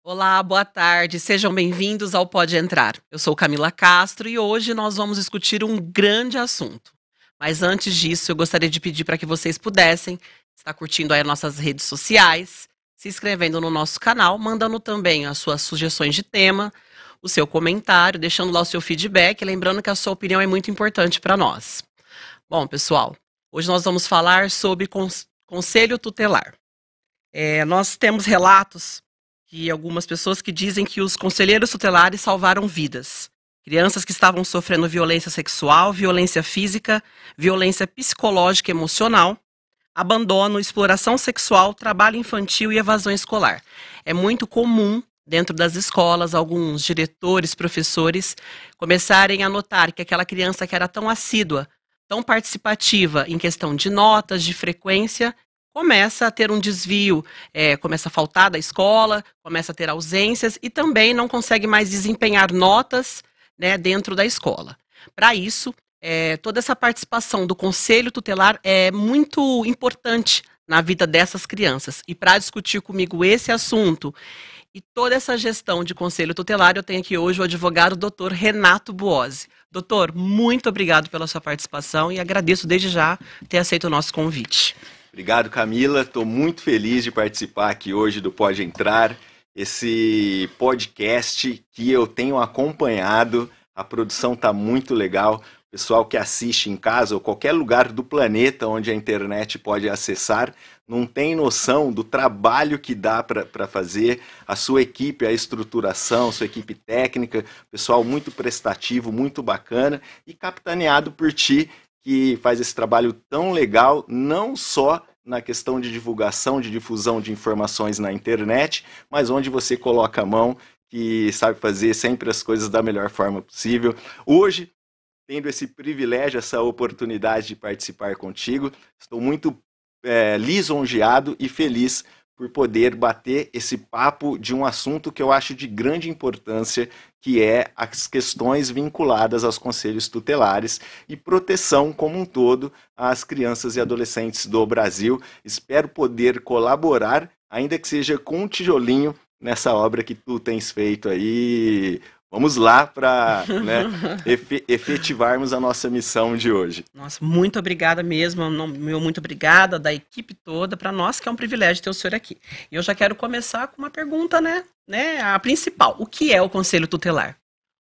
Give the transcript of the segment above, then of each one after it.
Olá, boa tarde, sejam bem-vindos ao Pode Entrar. Eu sou Camila Castro e hoje nós vamos discutir um grande assunto. Mas antes disso, eu gostaria de pedir para que vocês pudessem estar curtindo aí as nossas redes sociais, se inscrevendo no nosso canal, mandando também as suas sugestões de tema, o seu comentário, deixando lá o seu feedback, lembrando que a sua opinião é muito importante para nós. Bom, pessoal, hoje nós vamos falar sobre conselho tutelar. Nós temos relatos que algumas pessoas que dizem que os conselheiros tutelares salvaram vidas. Crianças que estavam sofrendo violência sexual, violência física, violência psicológica e emocional, abandono, exploração sexual, trabalho infantil e evasão escolar. É muito comum, dentro das escolas, alguns diretores, professores, começarem a notar que aquela criança que era tão assídua, tão participativa em questão de notas, de frequência, começa a ter um desvio, começa a faltar da escola, começa a ter ausências e também não consegue mais desempenhar notas, né, dentro da escola. Para isso, toda essa participação do conselho tutelar é muito importante na vida dessas crianças. E para discutir comigo esse assunto e toda essa gestão de conselho tutelar, eu tenho aqui hoje o advogado Dr. Renato Buozzi. Doutor, muito obrigado pela sua participação e agradeço desde já ter aceito o nosso convite. Obrigado, Camila. Estou muito feliz de participar aqui hoje do Pode Entrar, esse podcast que eu tenho acompanhado. A produção está muito legal. O pessoal que assiste em casa ou qualquer lugar do planeta onde a internet pode acessar, não tem noção do trabalho que dá para fazer. A sua equipe, a estruturação, a sua equipe técnica, pessoal muito prestativo, muito bacana e capitaneado por ti, que faz esse trabalho tão legal, não só na questão de divulgação, de difusão de informações na internet, mas onde você coloca a mão, que sabe fazer sempre as coisas da melhor forma possível. Hoje, tendo esse privilégio, essa oportunidade de participar contigo, estou muito lisonjeado e feliz por poder bater esse papo de um assunto que eu acho de grande importância, que é as questões vinculadas aos conselhos tutelares e proteção como um todo às crianças e adolescentes do Brasil. Espero poder colaborar, ainda que seja com um tijolinho, nessa obra que tu tens feito aí. Vamos lá para efetivarmos a nossa missão de hoje. Nossa, muito obrigada mesmo, muito obrigada da equipe toda, para nós que é um privilégio ter o senhor aqui. E eu já quero começar com uma pergunta, a principal. O que é o Conselho Tutelar?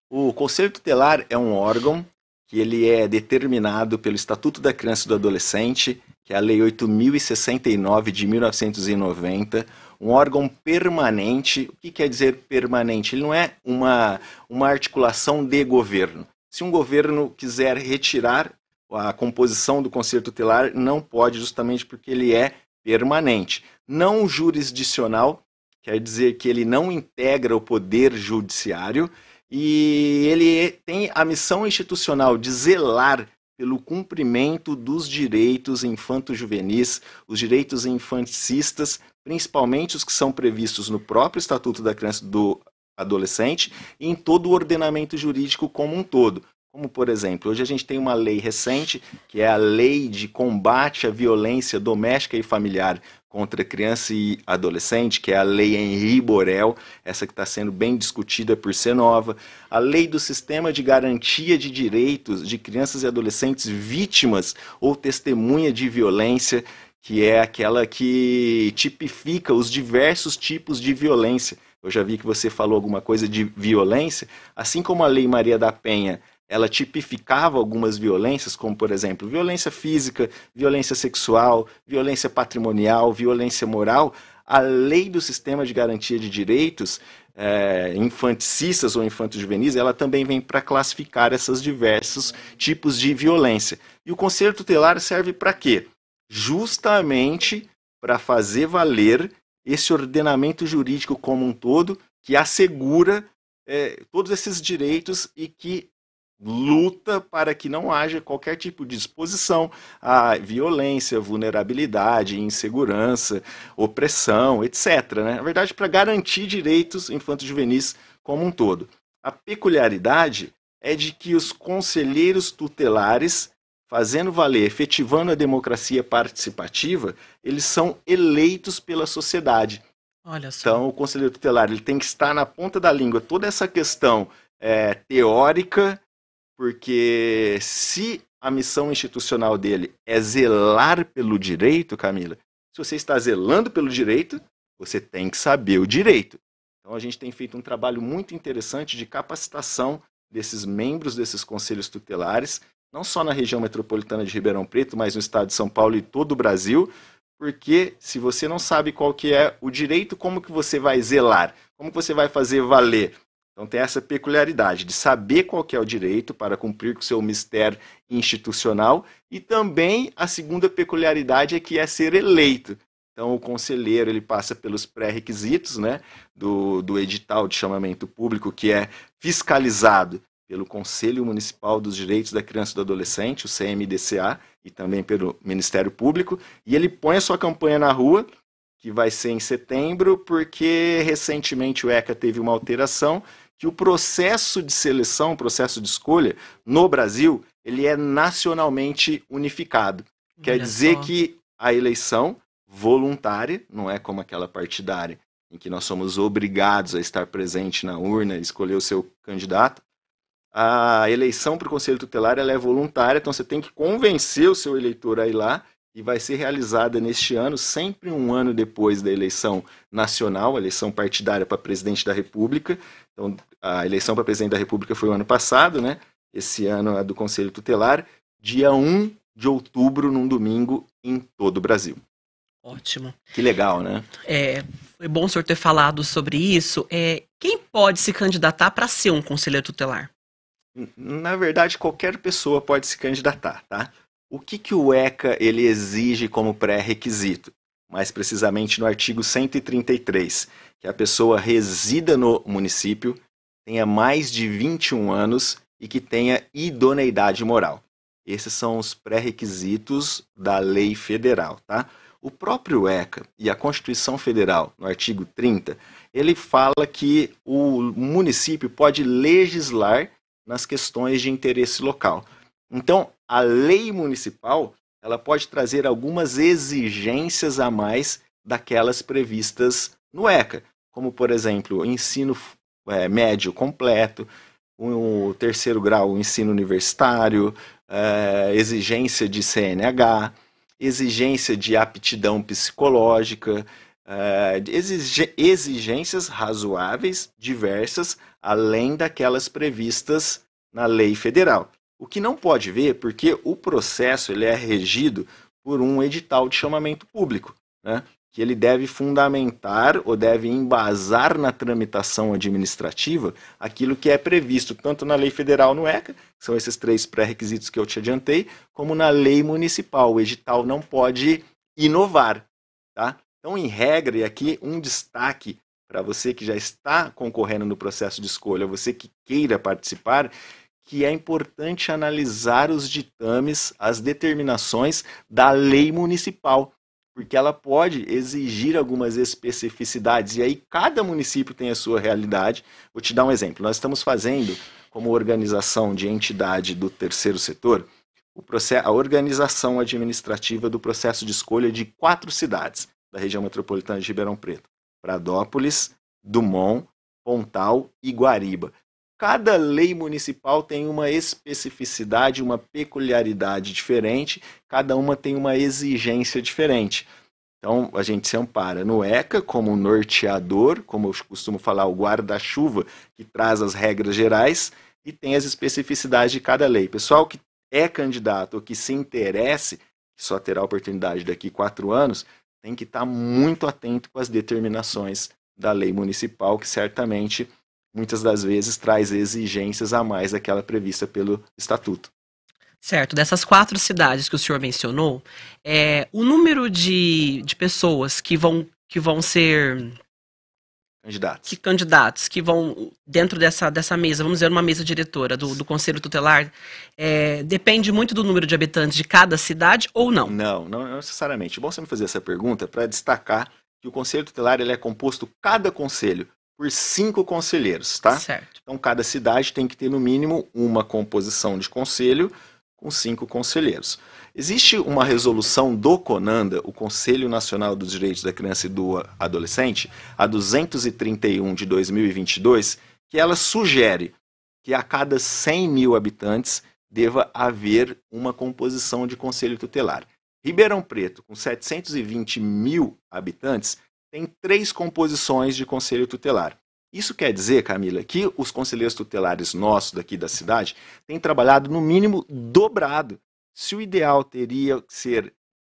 O Conselho Tutelar é um órgão que ele é determinado pelo Estatuto da Criança e do Adolescente, que é a Lei 8.069 de 1990, um órgão permanente. O que quer dizer permanente? Ele não é uma articulação de governo. Se um governo quiser retirar a composição do Conselho Tutelar, não pode, justamente porque ele é permanente. Não jurisdicional, quer dizer que ele não integra o poder judiciário, e ele tem a missão institucional de zelar pelo cumprimento dos direitos infanto-juvenis, os direitos infanticistas, principalmente os que são previstos no próprio Estatuto da Criança e do Adolescente e em todo o ordenamento jurídico como um todo. Como, por exemplo, hoje a gente tem uma lei recente, que é a Lei de Combate à Violência Doméstica e Familiar contra Criança e Adolescente, que é a Lei Henri Borel, essa que está sendo bem discutida por ser nova. A Lei do Sistema de Garantia de Direitos de Crianças e Adolescentes Vítimas ou Testemunha de Violência, que é aquela que tipifica os diversos tipos de violência. Eu já vi que você falou alguma coisa de violência, assim como a Lei Maria da Penha, ela tipificava algumas violências, como, por exemplo, violência física, violência sexual, violência patrimonial, violência moral. A Lei do Sistema de Garantia de Direitos infanticistas ou infanto-juvenis, ela também vem para classificar esses diversos tipos de violência. E o Conselho Tutelar serve para quê? Justamente para fazer valer esse ordenamento jurídico como um todo, que assegura todos esses direitos e que luta para que não haja qualquer tipo de exposição à violência, vulnerabilidade, insegurança, opressão, etc. Na verdade, para garantir direitos infanto-juvenis como um todo. A peculiaridade é de que os conselheiros tutelares, fazendo valer, efetivando a democracia participativa, eles são eleitos pela sociedade. Olha só. Então, o conselheiro tutelar ele tem que estar na ponta da língua toda essa questão teórica, porque se a missão institucional dele é zelar pelo direito, Camila, se você está zelando pelo direito, você tem que saber o direito. Então, a gente tem feito um trabalho muito interessante de capacitação desses membros desses conselhos tutelares, não só na região metropolitana de Ribeirão Preto, mas no estado de São Paulo e todo o Brasil, porque se você não sabe qual que é o direito, como que você vai zelar? Como que você vai fazer valer? Então tem essa peculiaridade de saber qual que é o direito para cumprir com o seu mistério institucional, e também a segunda peculiaridade é que é ser eleito. Então o conselheiro ele passa pelos pré-requisitos, né, do edital de chamamento público, que é fiscalizado pelo Conselho Municipal dos Direitos da Criança e do Adolescente, o CMDCA, e também pelo Ministério Público, e ele põe a sua campanha na rua, que vai ser em setembro, porque recentemente o ECA teve uma alteração, que o processo de seleção, o processo de escolha, no Brasil, ele é nacionalmente unificado. Quer dizer que a eleição voluntária, não é como aquela partidária, em que nós somos obrigados a estar presente na urna e escolher o seu candidato. A eleição para o Conselho Tutelar ela é voluntária, então você tem que convencer o seu eleitor a ir lá, e vai ser realizada neste ano, sempre um ano depois da eleição nacional, a eleição partidária para presidente da República. Então, a eleição para presidente da República foi o ano passado, né? Esse ano é do Conselho Tutelar, dia 1 de outubro, num domingo, em todo o Brasil. Ótimo. Que legal, né? Foi bom o senhor ter falado sobre isso. Quem pode se candidatar para ser um conselheiro tutelar? Na verdade, qualquer pessoa pode se candidatar, tá? O que o ECA ele exige como pré-requisito? Mais precisamente no artigo 133, que a pessoa resida no município, tenha mais de 21 anos e que tenha idoneidade moral. Esses são os pré-requisitos da lei federal, tá? O próprio ECA e a Constituição Federal, no artigo 30, ele fala que o município pode legislar nas questões de interesse local. Então, a lei municipal ela pode trazer algumas exigências a mais daquelas previstas no ECA, como, por exemplo, ensino médio completo, o terceiro grau, o ensino universitário, exigência de CNH, exigência de aptidão psicológica, exigências razoáveis, diversas, além daquelas previstas na lei federal. O que não pode ver, porque o processo ele é regido por um edital de chamamento público, né? Que ele deve fundamentar ou deve embasar na tramitação administrativa aquilo que é previsto tanto na lei federal no ECA, que são esses 3 pré-requisitos que eu te adiantei, como na lei municipal. O edital não pode inovar, tá? Então, em regra, e aqui um destaque para você que já está concorrendo no processo de escolha, você que queira participar, que é importante analisar os ditames, as determinações da lei municipal, porque ela pode exigir algumas especificidades, e aí cada município tem a sua realidade. Vou te dar um exemplo. Nós estamos fazendo, como organização de entidade do terceiro setor, a organização administrativa do processo de escolha de 4 cidades da região metropolitana de Ribeirão Preto: Pradópolis, Dumont, Pontal e Guariba. Cada lei municipal tem uma especificidade, uma peculiaridade diferente, cada uma tem uma exigência diferente. Então, a gente se ampara no ECA como norteador, como eu costumo falar, o guarda-chuva que traz as regras gerais, e tem as especificidades de cada lei. Pessoal que é candidato ou que se interesse, que só terá oportunidade daqui 4 anos, tem que estar muito atento com as determinações da lei municipal, que certamente muitas das vezes traz exigências a mais daquela prevista pelo estatuto. Certo, dessas 4 cidades que o senhor mencionou, o número de pessoas que vão ser candidatos, que vão dentro dessa mesa, vamos dizer, uma mesa diretora do Conselho Tutelar, depende muito do número de habitantes de cada cidade ou não? Não necessariamente. É bom você me fazer essa pergunta para destacar que o Conselho Tutelar ele é composto, cada conselho, por 5 conselheiros, tá? Certo. Então, cada cidade tem que ter, no mínimo, uma composição de conselho, com 5 conselheiros. Existe uma resolução do CONANDA, o Conselho Nacional dos Direitos da Criança e do Adolescente, a 231 de 2022, que ela sugere que a cada 100 mil habitantes deva haver uma composição de conselho tutelar. Ribeirão Preto, com 720 mil habitantes, tem 3 composições de conselho tutelar. Isso quer dizer, Camila, que os conselheiros tutelares nossos daqui da cidade têm trabalhado no mínimo dobrado. Se o ideal teria que ser,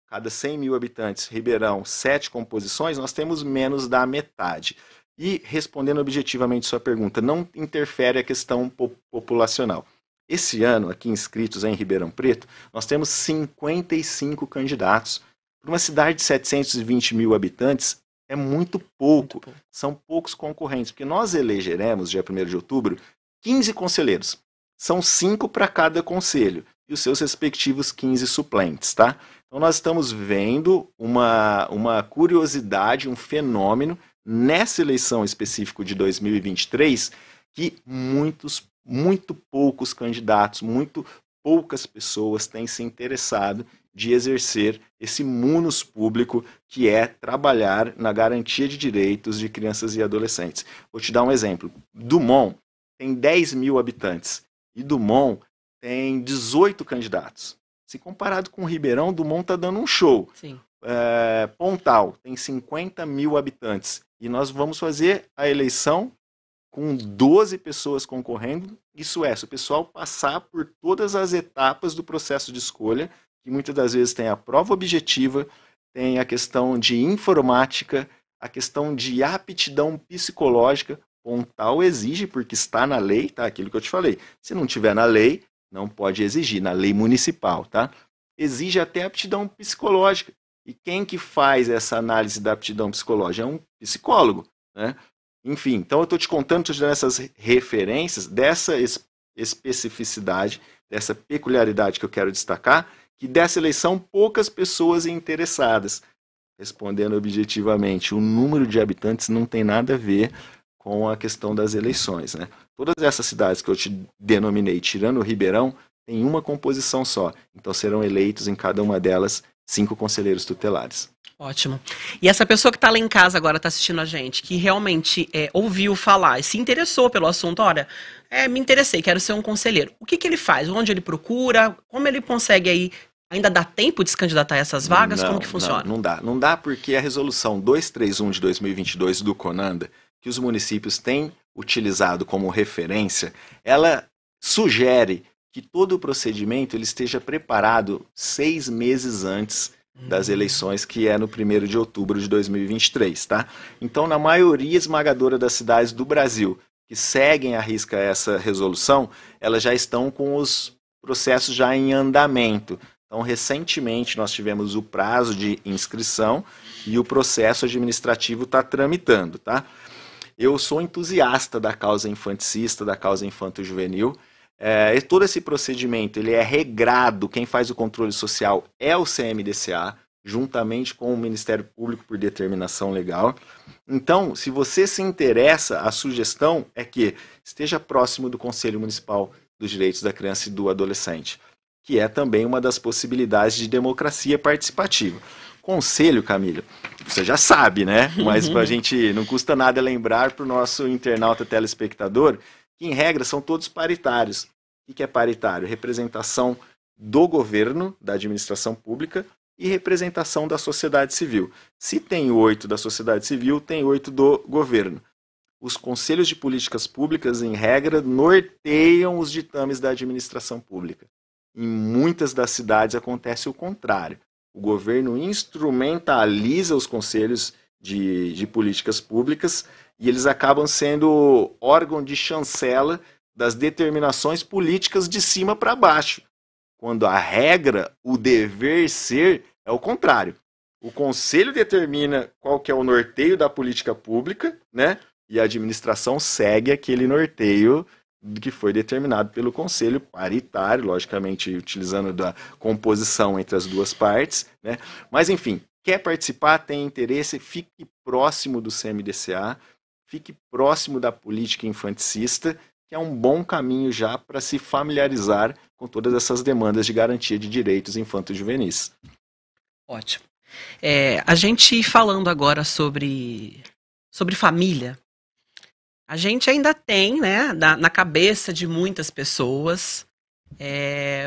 cada 100 mil habitantes, Ribeirão, 7 composições, nós temos menos da metade. E, respondendo objetivamente sua pergunta, não interfere a questão populacional. Esse ano, aqui inscritos em Ribeirão Preto, nós temos 55 candidatos. Para uma cidade de 720 mil habitantes, é muito pouco. São poucos concorrentes, porque nós elegeremos, dia 1º de outubro, 15 conselheiros. São 5 para cada conselho e os seus respectivos 15 suplentes, tá? Então nós estamos vendo uma curiosidade, um fenômeno nessa eleição específica de 2023, que muito poucos candidatos, muito poucas pessoas têm se interessado de exercer esse munus público que é trabalhar na garantia de direitos de crianças e adolescentes. Vou te dar um exemplo. Dumont tem 10 mil habitantes e Dumont tem 18 candidatos. Se comparado com Ribeirão, Dumont está dando um show. Sim. Pontal tem 50 mil habitantes e nós vamos fazer a eleição com 12 pessoas concorrendo. Isso é, se o pessoal passar por todas as etapas do processo de escolha, que muitas das vezes tem a prova objetiva, tem a questão de informática, a questão de aptidão psicológica. Pontal exige, porque está na lei, tá? Aquilo que eu te falei. Se não tiver na lei, não pode exigir, na lei municipal, tá? Exige até aptidão psicológica. E quem que faz essa análise da aptidão psicológica? É um psicólogo, né? Enfim, então eu estou te contando, estou te dando essas referências dessa especificidade, dessa peculiaridade que eu quero destacar, que dessa eleição poucas pessoas interessadas. Respondendo objetivamente, o número de habitantes não tem nada a ver com a questão das eleições, né? Todas essas cidades que eu te denominei, tirando o Ribeirão, tem uma composição só. Então serão eleitos em cada uma delas 5 conselheiros tutelares. Ótimo. E essa pessoa que está lá em casa agora, está assistindo a gente, que realmente ouviu falar e se interessou pelo assunto, olha, me interessei, quero ser um conselheiro. O que ele faz? Onde ele procura? Como ele consegue aí, ainda dá tempo de se candidatar a essas vagas? Como que funciona? Não dá porque a resolução 231 de 2022 do CONANDA, que os municípios têm utilizado como referência, ela sugere que todo o procedimento ele esteja preparado 6 meses antes das eleições, que é no 1º de outubro de 2023, tá? Então, na maioria esmagadora das cidades do Brasil que seguem à risca essa resolução, elas já estão com os processos já em andamento. Então, recentemente, nós tivemos o prazo de inscrição e o processo administrativo está tramitando, tá? Eu sou entusiasta da causa infanticista, da causa infanto-juvenil. Todo esse procedimento ele é regrado, quem faz o controle social é o CMDCA, juntamente com o Ministério Público por determinação legal. Então, se você se interessa, a sugestão é que esteja próximo do Conselho Municipal dos Direitos da Criança e do Adolescente, que é também uma das possibilidades de democracia participativa. Conselho, Camila, você já sabe, né? Mas a gente não custa nada lembrar para o nosso internauta telespectador que, em regra, são todos paritários. O que é paritário? Representação do governo, da administração pública e representação da sociedade civil. Se tem 8 da sociedade civil, tem 8 do governo. Os conselhos de políticas públicas, em regra, norteiam os ditames da administração pública. Em muitas das cidades acontece o contrário. O governo instrumentaliza os conselhos de políticas públicas e eles acabam sendo órgão de chancela das determinações políticas de cima para baixo. Quando a regra, o dever ser, é o contrário. O conselho determina qual que é o norteio da política pública, né? E a administração segue aquele norteio que foi determinado pelo conselho paritário, logicamente utilizando da composição entre as duas partes, né? Mas enfim, quer participar, tem interesse, fique próximo do CMDCA, fique próximo da política infanticista, que é um bom caminho já para se familiarizar com todas essas demandas de garantia de direitos infanto-juvenis. Ótimo. A gente falando agora sobre família, a gente ainda tem, né, na cabeça de muitas pessoas,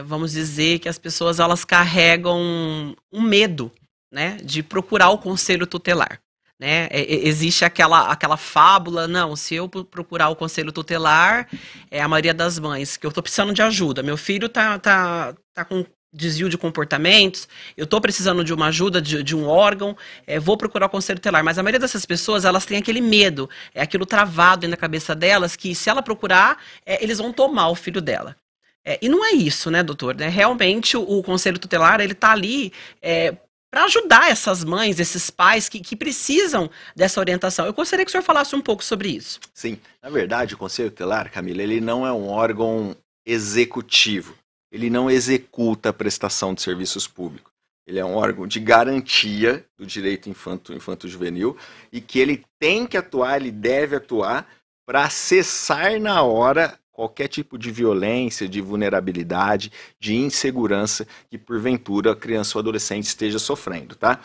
vamos dizer que as pessoas elas carregam um medo, né, de procurar o conselho tutelar. Né? Existe aquela fábula, não, se eu procurar o conselho tutelar, a maioria das mães, que eu estou precisando de ajuda, meu filho tá com desvio de comportamentos, eu estou precisando de uma ajuda de um órgão, vou procurar o conselho tutelar. Mas a maioria dessas pessoas, elas têm aquele medo, aquilo travado dentro da cabeça delas, que se ela procurar, eles vão tomar o filho dela. E não é isso, né, doutor? Né? Realmente o conselho tutelar, ele está ali para ajudar essas mães, esses pais que precisam dessa orientação. Eu gostaria que o senhor falasse um pouco sobre isso. Sim, na verdade, o Conselho Tutelar, Camila, ele não é um órgão executivo. Ele não executa a prestação de serviços públicos. Ele é um órgão de garantia do direito infanto-juvenil e que ele tem que atuar, ele deve atuar para cessar na hora qualquer tipo de violência, de vulnerabilidade, de insegurança que porventura a criança ou adolescente esteja sofrendo, tá?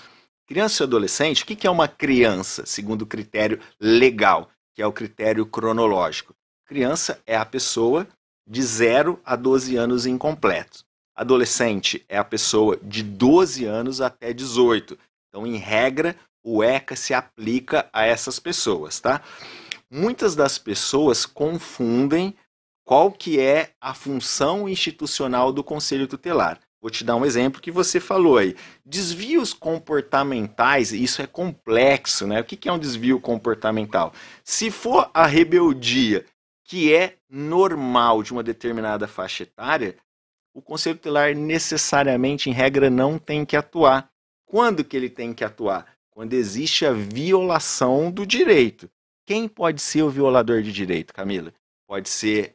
Criança e adolescente, o que é uma criança, segundo o critério legal, que é o critério cronológico? Criança é a pessoa de 0 a 12 anos incompletos. Adolescente é a pessoa de 12 anos até 18. Então, em regra, o ECA se aplica a essas pessoas, tá? Muitas das pessoas confundem qual que é a função institucional do Conselho Tutelar. Vou te dar um exemplo que você falou aí. Desvios comportamentais, isso é complexo, né? O que é um desvio comportamental? Se for a rebeldia, que é normal de uma determinada faixa etária, o Conselho Tutelar necessariamente, em regra, não tem que atuar. Quando que ele tem que atuar? Quando existe a violação do direito. Quem pode ser o violador de direito, Camila? Pode ser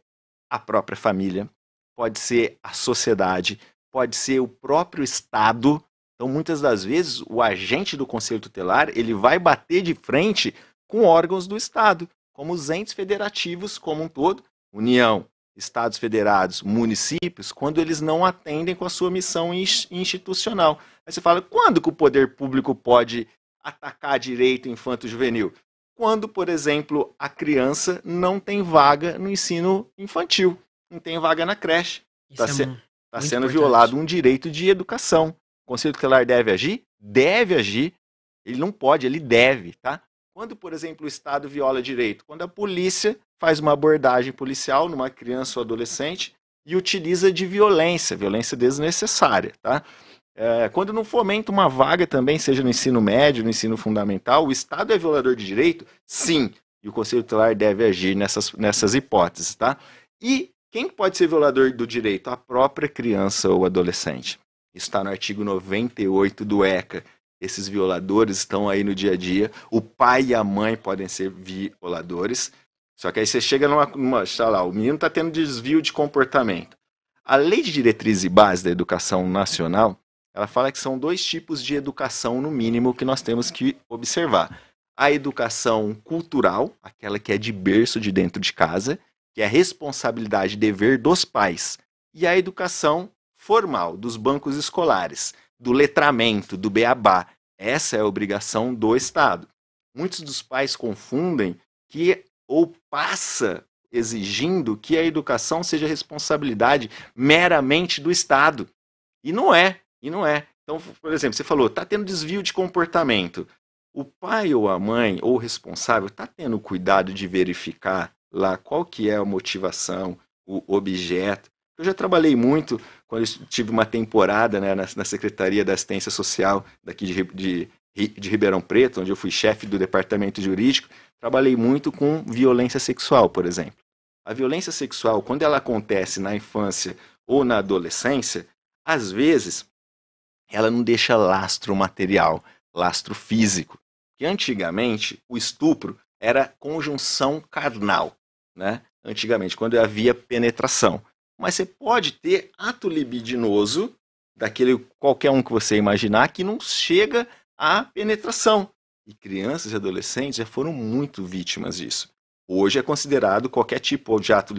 a própria família, pode ser a sociedade, pode ser o próprio Estado. Então, muitas das vezes, o agente do Conselho Tutelar, ele vai bater de frente com órgãos do Estado, como os entes federativos como um todo, União, Estados federados, municípios, quando eles não atendem com a sua missão institucional. Aí você fala, quando que o poder público pode atacar direito infanto-juvenil? Quando, por exemplo, a criança não tem vaga no ensino infantil, não tem vaga na creche. Está sendo violado um direito de educação. O Conselho Tutelar deve agir? Deve agir. Ele não pode, ele deve, tá? Quando, por exemplo, o Estado viola direito? Quando a polícia faz uma abordagem policial numa criança ou adolescente e utiliza de violência desnecessária, tá? Quando não fomenta uma vaga também, seja no ensino médio, no ensino fundamental, o Estado é violador de direito? Sim. E o Conselho Tutelar deve agir nessas hipóteses, tá? E quem pode ser violador do direito? A própria criança ou adolescente. Isso está no artigo 98 do ECA. Esses violadores estão aí no dia a dia. O pai e a mãe podem ser violadores. Só que aí você chega sei lá, o menino está tendo desvio de comportamento. A Lei de Diretrizes e Bases da Educação Nacional, ela fala que são 2 tipos de educação, no mínimo, que nós temos que observar. A educação cultural, aquela que é de berço, de dentro de casa, que é a responsabilidade e dever dos pais. E a educação formal, dos bancos escolares, do letramento, do beabá. Essa é a obrigação do Estado. Muitos dos pais confundem que, ou passa exigindo que a educação seja responsabilidade meramente do Estado. E não é. Então, por exemplo, você falou, está tendo desvio de comportamento. O pai ou a mãe, ou o responsável, está tendo cuidado de verificar lá qual que é a motivação, o objeto. Eu já trabalhei muito, quando eu tive uma temporada, né, na Secretaria da Assistência Social daqui de Ribeirão Preto, onde eu fui chefe do departamento jurídico, trabalhei muito com violência sexual, por exemplo. A violência sexual, quando ela acontece na infância ou na adolescência, às vezes ela não deixa lastro material, lastro físico. Que antigamente o estupro era conjunção carnal, né? Antigamente, quando havia penetração. Mas você pode ter ato libidinoso, daquele qualquer um que você imaginar, que não chega à penetração. E crianças e adolescentes já foram muito vítimas disso. Hoje é considerado qualquer tipo de ato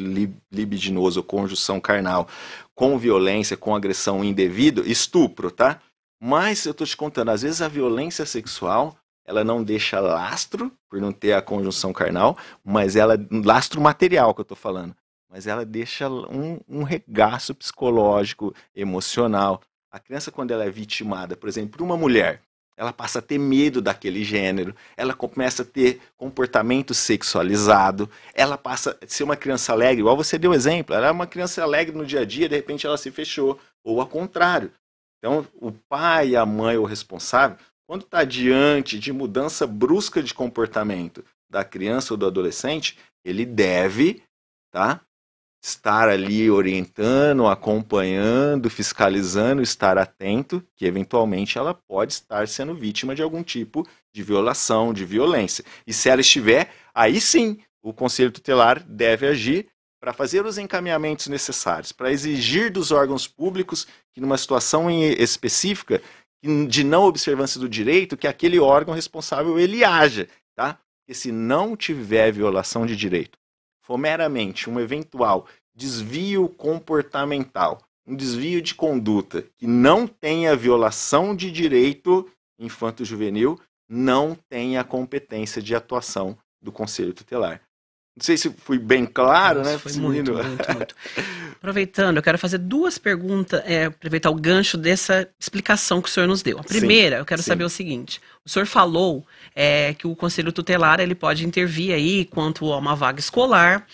libidinoso ou conjunção carnal com violência, com agressão indevida, estupro, tá? Mas eu tô te contando, às vezes a violência sexual, ela não deixa lastro, por não ter a conjunção carnal, mas ela, lastro material que eu tô falando, mas ela deixa um regaço psicológico, emocional. A criança, quando ela é vitimada, por exemplo, por uma mulher, ela passa a ter medo daquele gênero, ela começa a ter comportamento sexualizado, ela passa a ser uma criança alegre, igual você deu exemplo, ela é uma criança alegre no dia a dia, de repente ela se fechou, ou ao contrário. Então, o pai, a mãe, o responsável, quando está diante de mudança brusca de comportamento da criança ou do adolescente, ele deve, tá, estar ali orientando, acompanhando, fiscalizando, estar atento, que eventualmente ela pode estar sendo vítima de algum tipo de violação, de violência. E se ela estiver, aí sim, o Conselho Tutelar deve agir para fazer os encaminhamentos necessários, para exigir dos órgãos públicos que numa situação específica de não observância do direito, que aquele órgão responsável ele haja, tá? Porque se não tiver violação de direito, for meramente um eventual desvio comportamental, um desvio de conduta que não tenha violação de direito infanto-juvenil, não tem a competência de atuação do Conselho Tutelar. Não sei se fui bem claro, Nossa, né? foi muito. Aproveitando, eu quero fazer duas perguntas, aproveitar o gancho dessa explicação que o senhor nos deu. A primeira, eu quero saber o seguinte: o senhor falou que o Conselho Tutelar ele pode intervir aí quanto a uma vaga escolar.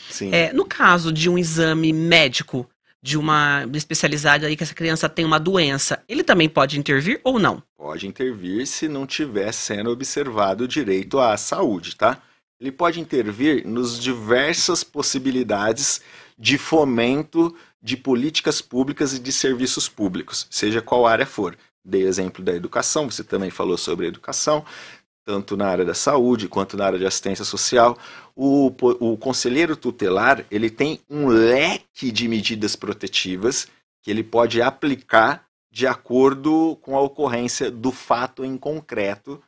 No caso de um exame médico, de uma especialidade aí que essa criança tem uma doença, ele também pode intervir ou não? Pode intervir se não estiver sendo observado o direito à saúde, tá? Ele pode intervir nos diversas possibilidades de fomento de políticas públicas e de serviços públicos, seja qual área for. Dei exemplo da educação, você também falou sobre a educação, tanto na área da saúde quanto na área de assistência social. O conselheiro tutelar, ele tem um leque de medidas protetivas que ele pode aplicar de acordo com a ocorrência do fato em concreto,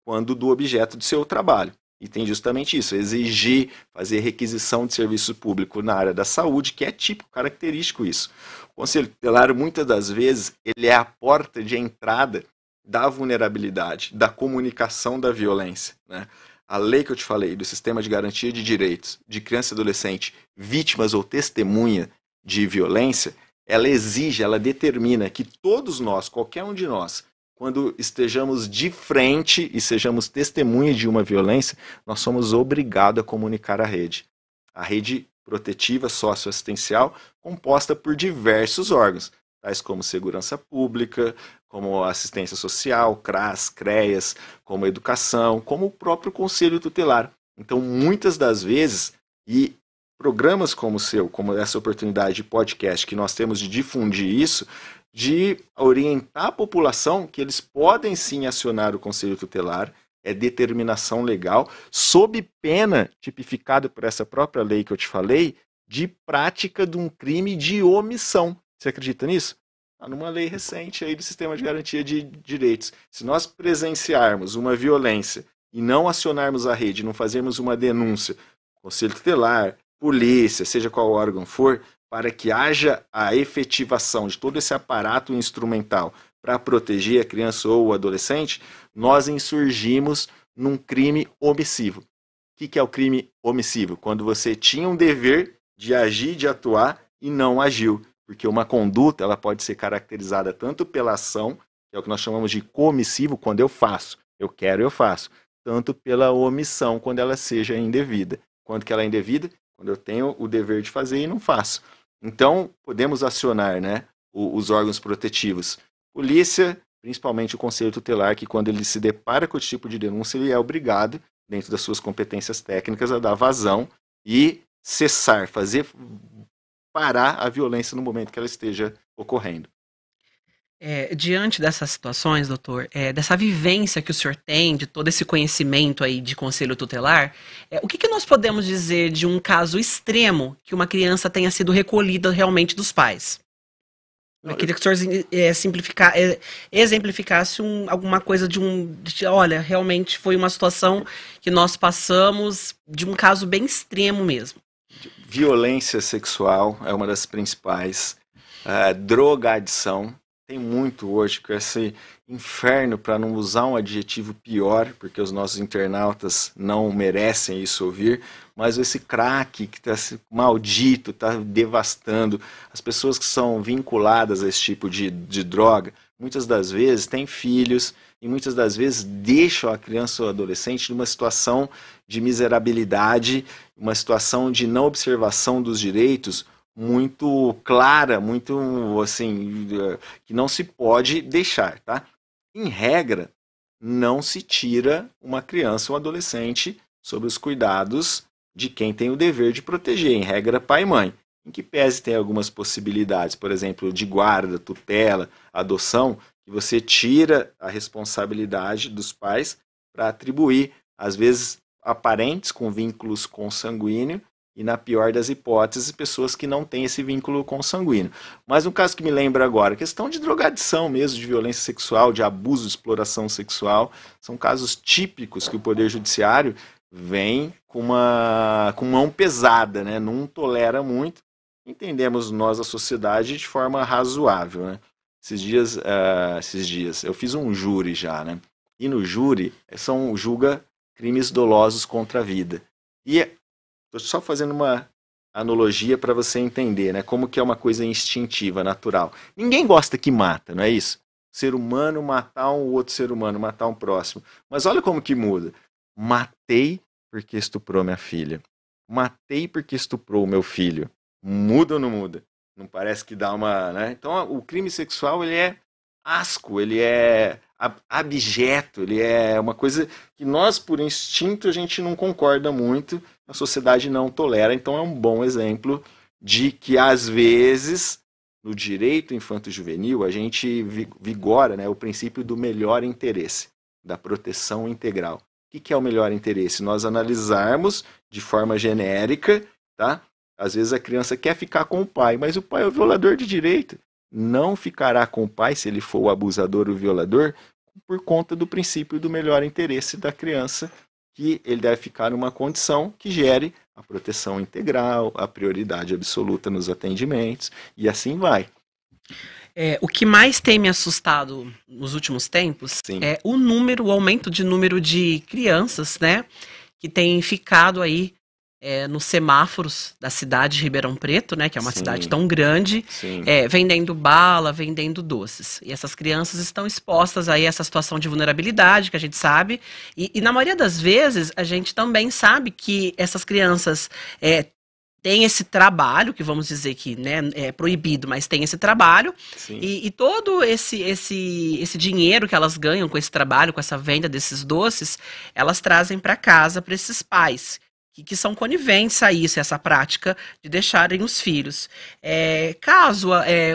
quando do objeto do seu trabalho. E tem justamente isso, exigir, fazer requisição de serviço público na área da saúde, que é típico, característico isso. O Conselho Tutelar, muitas das vezes, ele é a porta de entrada da vulnerabilidade, da comunicação da violência, né? A lei que eu te falei, do Sistema de Garantia de Direitos de Criança e Adolescente, vítimas ou testemunha de violência, ela exige, ela determina que todos nós, qualquer um de nós, quando estejamos de frente e sejamos testemunhas de uma violência, nós somos obrigados a comunicar à rede. A rede protetiva socioassistencial, composta por diversos órgãos, tais como segurança pública, como assistência social, CRAS, CREAS, como educação, como o próprio Conselho Tutelar. Então, muitas das vezes, e programas como o seu, como essa oportunidade de podcast que nós temos de difundir isso, de orientar a população que eles podem sim acionar o Conselho Tutelar, é determinação legal, sob pena, tipificado por essa própria lei que eu te falei, de prática de um crime de omissão. Você acredita nisso? Está numa lei recente aí do Sistema de Garantia de Direitos. Se nós presenciarmos uma violência e não acionarmos a rede, não fazermos uma denúncia, Conselho Tutelar, polícia, seja qual órgão for, para que haja a efetivação de todo esse aparato instrumental para proteger a criança ou o adolescente, nós insurgimos num crime omissivo. O que é o crime omissivo? Quando você tinha um dever de agir, de atuar e não agiu. Porque uma conduta ela pode ser caracterizada tanto pela ação, que é o que nós chamamos de comissivo, quando eu faço, eu quero, eu faço, tanto pela omissão, quando ela seja indevida. Quando que ela é indevida? Quando eu tenho o dever de fazer e não faço. Então, podemos acionar, né, os órgãos protetivos. Polícia, principalmente o Conselho Tutelar, que quando ele se depara com esse tipo de denúncia, ele é obrigado, dentro das suas competências técnicas, a dar vazão e cessar, fazer parar a violência no momento que ela esteja ocorrendo. Diante dessas situações, doutor, dessa vivência que o senhor tem, de todo esse conhecimento aí de Conselho Tutelar, o que nós podemos dizer de um caso extremo que uma criança tenha sido recolhida realmente dos pais? Eu queria que o senhor exemplificasse alguma coisa olha, realmente foi uma situação que nós passamos de um caso bem extremo mesmo. Violência sexual é uma das principais. Drogadição. Tem muito hoje com esse inferno, para não usar um adjetivo pior, porque os nossos internautas não merecem isso ouvir, mas esse crack que está maldito, está devastando as pessoas que são vinculadas a esse tipo de droga. Muitas das vezes têm filhos e muitas das vezes deixam a criança ou adolescente numa situação de miserabilidade, uma situação de não observação dos direitos muito clara, muito assim, que não se pode deixar, tá? Em regra, não se tira uma criança ou um adolescente sob os cuidados de quem tem o dever de proteger, em regra, pai e mãe. Em que pese tem algumas possibilidades, por exemplo, de guarda, tutela, adoção, que você tira a responsabilidade dos pais para atribuir, às vezes, a parentes com vínculos consanguíneos, e na pior das hipóteses, pessoas que não têm esse vínculo consanguíneo. Mas um caso que me lembra agora, questão de drogadição mesmo, de violência sexual, de abuso, de exploração sexual, são casos típicos que o Poder Judiciário vem com mão pesada, né? Não tolera muito. Entendemos nós, a sociedade, de forma razoável, né? Esses dias, eu fiz um júri já, né? E no júri, julga crimes dolosos contra a vida. E estou só fazendo uma analogia para você entender, né? Como que é uma coisa instintiva, natural. Ninguém gosta que mata, não é isso? Ser humano matar um outro ser humano, matar um próximo. Mas olha como que muda. Matei porque estuprou minha filha. Matei porque estuprou meu filho. Muda ou não muda? Não parece que dá uma... né? Então, o crime sexual, ele é asco, ele é abjeto, ele é uma coisa que nós, por instinto, a gente não concorda muito, a sociedade não tolera. Então é um bom exemplo de que, às vezes, no direito infanto-juvenil, a gente vigora, né, o princípio do melhor interesse, da proteção integral. O que é o melhor interesse? Nós analisarmos de forma genérica, tá? Às vezes a criança quer ficar com o pai, mas o pai é o violador de direito. Não ficará com o pai, se ele for o abusador ou o violador, por conta do princípio do melhor interesse da criança, que ele deve ficar numa condição que gere a proteção integral, a prioridade absoluta nos atendimentos, e assim vai. O que mais tem me assustado nos últimos tempos Sim. é o aumento de número de crianças, né, que têm ficado aí nos semáforos da cidade de Ribeirão Preto, né, que é uma cidade tão grande, vendendo bala, vendendo doces. E essas crianças estão expostas aí a essa situação de vulnerabilidade, que a gente sabe, e na maioria das vezes a gente também sabe que essas crianças têm esse trabalho, que vamos dizer que, né, é proibido, mas tem esse trabalho, e todo esse dinheiro que elas ganham com esse trabalho, com essa venda desses doces, elas trazem para casa para esses pais, que são coniventes a isso, essa prática de deixarem os filhos. Caso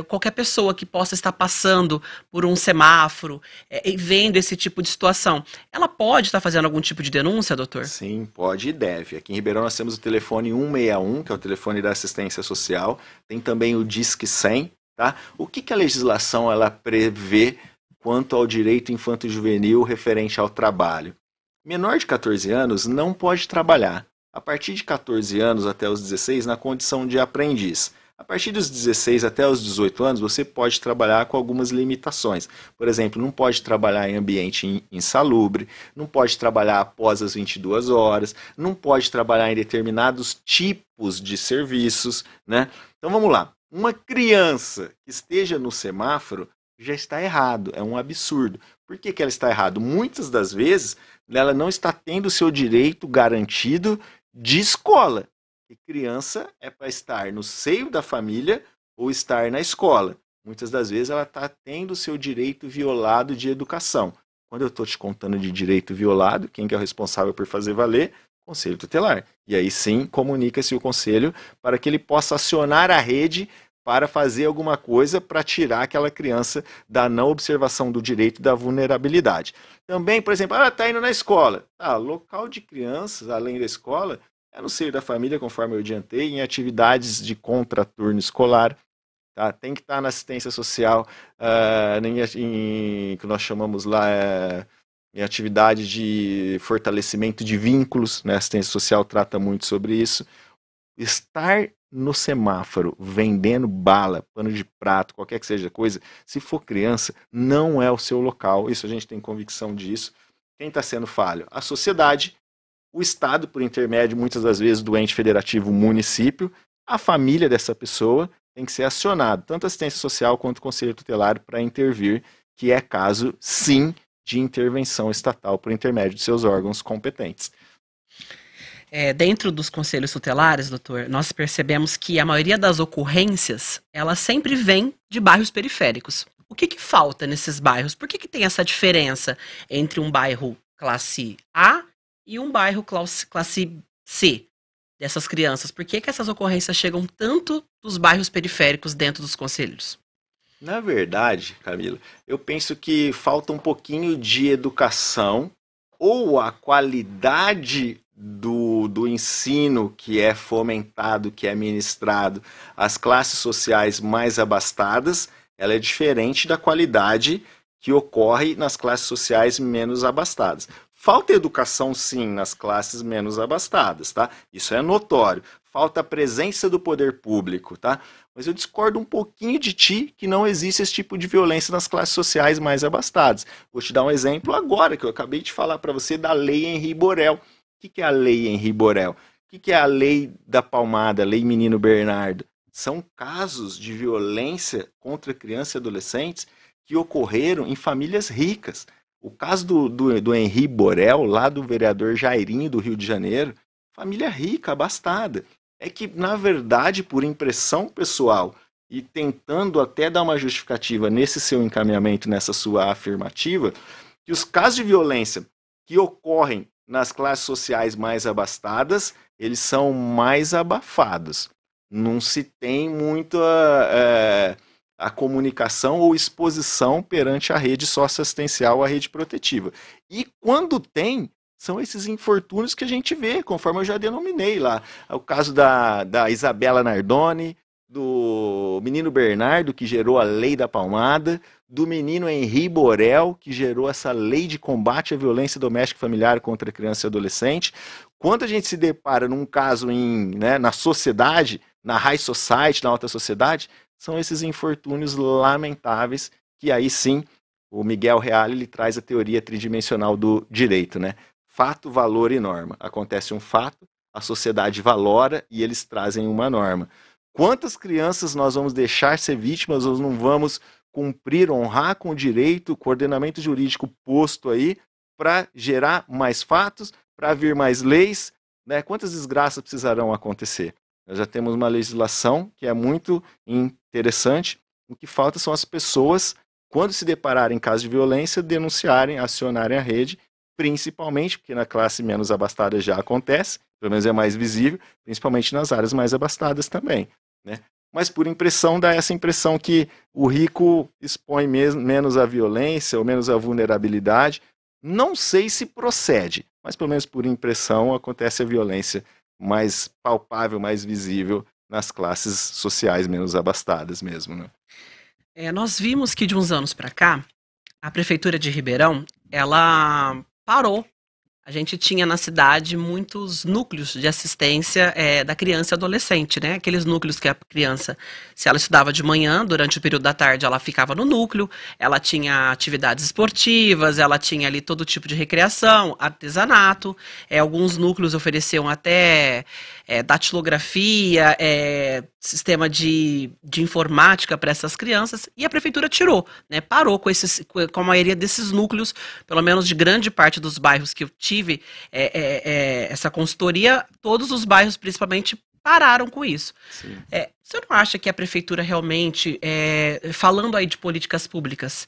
qualquer pessoa que possa estar passando por um semáforo e vendo esse tipo de situação, ela pode estar fazendo algum tipo de denúncia, doutor? Sim, pode e deve. Aqui em Ribeirão nós temos o telefone 161, que é o telefone da assistência social. Tem também o Disque 100, tá? O que a legislação ela prevê quanto ao direito infanto-juvenil referente ao trabalho? Menor de 14 anos não pode trabalhar. A partir de 14 anos até os 16, na condição de aprendiz. A partir dos 16 até os 18 anos, você pode trabalhar com algumas limitações. Por exemplo, não pode trabalhar em ambiente insalubre, não pode trabalhar após as 22 horas, não pode trabalhar em determinados tipos de serviços, né? Então vamos lá. Uma criança que esteja no semáforo já está errado, é um absurdo. Por que ela está errado? Muitas das vezes ela não está tendo o seu direito garantido de escola. E criança é para estar no seio da família ou estar na escola. Muitas das vezes ela está tendo o seu direito violado de educação. Quando eu estou te contando de direito violado, quem que é o responsável por fazer valer? Conselho tutelar. E aí sim, comunica-se o conselho para que ele possa acionar a rede para fazer alguma coisa para tirar aquela criança da não observação do direito e da vulnerabilidade. Também, por exemplo, ela está indo na escola. Local de crianças, além da escola, é no seio da família, conforme eu adiantei, em atividades de contraturno escolar. tá? Tem que estar na assistência social, que nós chamamos lá em atividade de fortalecimento de vínculos, né? A assistência social trata muito sobre isso. Estar no semáforo vendendo bala, pano de prato, qualquer que seja a coisa, se for criança, não é o seu local. Isso a gente tem convicção disso. Quem está sendo falho? A sociedade, o Estado, por intermédio, muitas das vezes, do ente federativo, o município, a família dessa pessoa tem que ser acionado, tanto a assistência social quanto o conselho tutelar, para intervir, que é caso, sim, de intervenção estatal por intermédio de seus órgãos competentes. Dentro dos conselhos tutelares, doutor, nós percebemos que a maioria das ocorrências, ela sempre vem de bairros periféricos. O que falta nesses bairros? Por que tem essa diferença entre um bairro classe A e um bairro classe C dessas crianças? Por que essas ocorrências chegam tanto dos bairros periféricos dentro dos conselhos? Na verdade, Camila, eu penso que falta um pouquinho de educação ou a qualidade do ensino que é fomentado, que é ministrado às classes sociais mais abastadas, ela é diferente da qualidade que ocorre nas classes sociais menos abastadas. Falta educação, sim, nas classes menos abastadas, tá? Isso é notório. Falta a presença do poder público, tá? Mas eu discordo um pouquinho de ti que não existe esse tipo de violência nas classes sociais mais abastadas. Vou te dar um exemplo agora, que eu acabei de falar para você da Lei Henri Borel. O que é a Lei Henri Borel? O que é a Lei da Palmada, a Lei Menino Bernardo? São casos de violência contra crianças e adolescentes que ocorreram em famílias ricas. O caso do Henri Borel, lá do vereador Jairinho, do Rio de Janeiro, família rica, abastada. É que, na verdade, por impressão pessoal e tentando até dar uma justificativa nesse seu encaminhamento, nessa sua afirmativa, que os casos de violência que ocorrem nas classes sociais mais abastadas, eles são mais abafados. Não se tem muito a comunicação ou exposição perante a rede socioassistencial, a rede protetiva. E quando tem, são esses infortúnios que a gente vê, conforme eu já denominei lá. O caso da Isabela Nardoni, do menino Bernardo, que gerou a Lei da Palmada, do menino Henri Borel, que gerou essa lei de combate à violência doméstica e familiar contra criança e adolescente. Quando a gente se depara num caso na sociedade, na high society, na alta sociedade, são esses infortúnios lamentáveis que aí sim o Miguel Reale ele traz a teoria tridimensional do direito, né? Fato, valor e norma. Acontece um fato, a sociedade valora e eles trazem uma norma. Quantas crianças nós vamos deixar ser vítimas ou não vamos cumprir, honrar com o direito, com o ordenamento jurídico posto aí, para gerar mais fatos, para vir mais leis, né? Quantas desgraças precisarão acontecer? Nós já temos uma legislação que é muito interessante. O que falta são as pessoas, quando se depararem em casos de violência, denunciarem, acionarem a rede, principalmente, porque na classe menos abastada já acontece, pelo menos é mais visível, principalmente nas áreas mais abastadas também, né? Mas por impressão, dá essa impressão que o rico expõe menos a violência ou menos a vulnerabilidade. Não sei se procede, mas pelo menos por impressão acontece a violência mais palpável, mais visível nas classes sociais menos abastadas mesmo, né? Nós vimos que de uns anos para cá, a Prefeitura de Ribeirão, ela parou. A gente tinha na cidade muitos núcleos de assistência da criança e adolescente, né? Aqueles núcleos que a criança, se ela estudava de manhã, durante o período da tarde ela ficava no núcleo, ela tinha atividades esportivas, ela tinha ali todo tipo de recreação, artesanato, alguns núcleos ofereciam até datilografia, sistema de informática para essas crianças, e a prefeitura tirou, né? Parou com a maioria desses núcleos, pelo menos de grande parte dos bairros que eu tive essa consultoria, todos os bairros principalmente pararam com isso. Você não acha que a prefeitura realmente, falando aí de políticas públicas,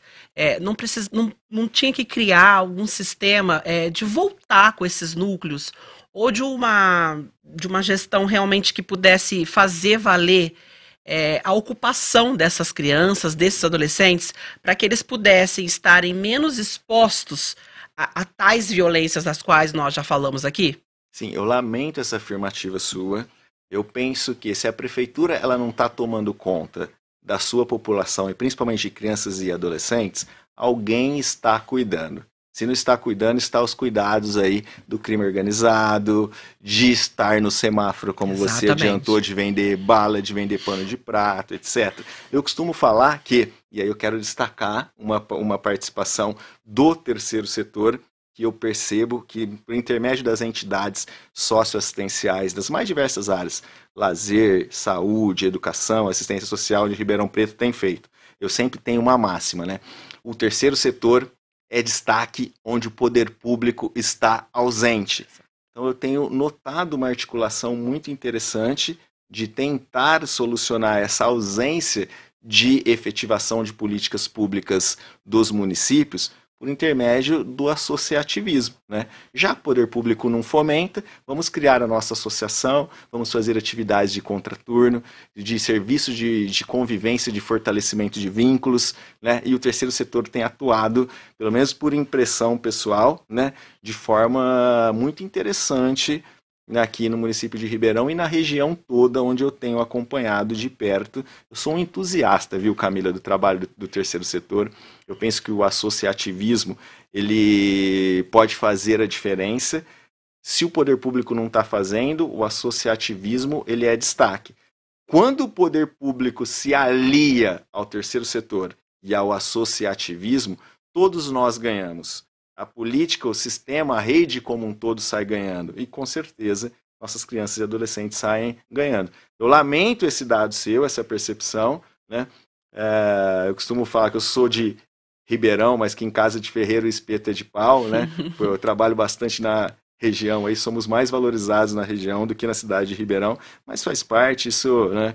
não tinha que criar algum sistema de voltar com esses núcleos, ou de uma gestão realmente que pudesse fazer valer a ocupação dessas crianças, desses adolescentes, para que eles pudessem estarem menos expostos a tais violências das quais nós já falamos aqui? Sim, eu lamento essa afirmativa sua. Eu penso que se a prefeitura ela não está tomando conta da sua população, e principalmente de crianças e adolescentes, alguém está cuidando. Se não está cuidando, está aos cuidados aí do crime organizado, de estar no semáforo, como você adiantou, de vender bala, de vender pano de prato, etc. Eu costumo falar que, e aí eu quero destacar uma participação do terceiro setor, que eu percebo que, por intermédio das entidades socioassistenciais das mais diversas áreas, lazer, saúde, educação, assistência social de Ribeirão Preto tem feito. Eu sempre tenho uma máxima, né? O terceiro setor é destaque onde o poder público está ausente. Então eu tenho notado uma articulação muito interessante de tentar solucionar essa ausência de efetivação de políticas públicas dos municípios por intermédio do associativismo, né? Já que o poder público não fomenta, vamos criar a nossa associação, vamos fazer atividades de contraturno, de serviços de convivência, de fortalecimento de vínculos, né? E o terceiro setor tem atuado, pelo menos por impressão pessoal, né? De forma muito interessante aqui no município de Ribeirão e na região toda onde eu tenho acompanhado de perto. Eu sou um entusiasta, viu, Camila, do trabalho do terceiro setor. Eu penso que o associativismo, ele pode fazer a diferença. Se o poder público não está fazendo, o associativismo, ele é destaque. Quando o poder público se alia ao terceiro setor e ao associativismo, todos nós ganhamos. A política, o sistema, a rede como um todo sai ganhando. E, com certeza, nossas crianças e adolescentes saem ganhando. Eu lamento esse dado seu, essa percepção, né? Eu costumo falar que eu sou de Ribeirão, mas que em casa de ferreiro o espeto é de pau, né? Eu trabalho bastante na região, aí somos mais valorizados na região do que na cidade de Ribeirão, mas faz parte, isso, né?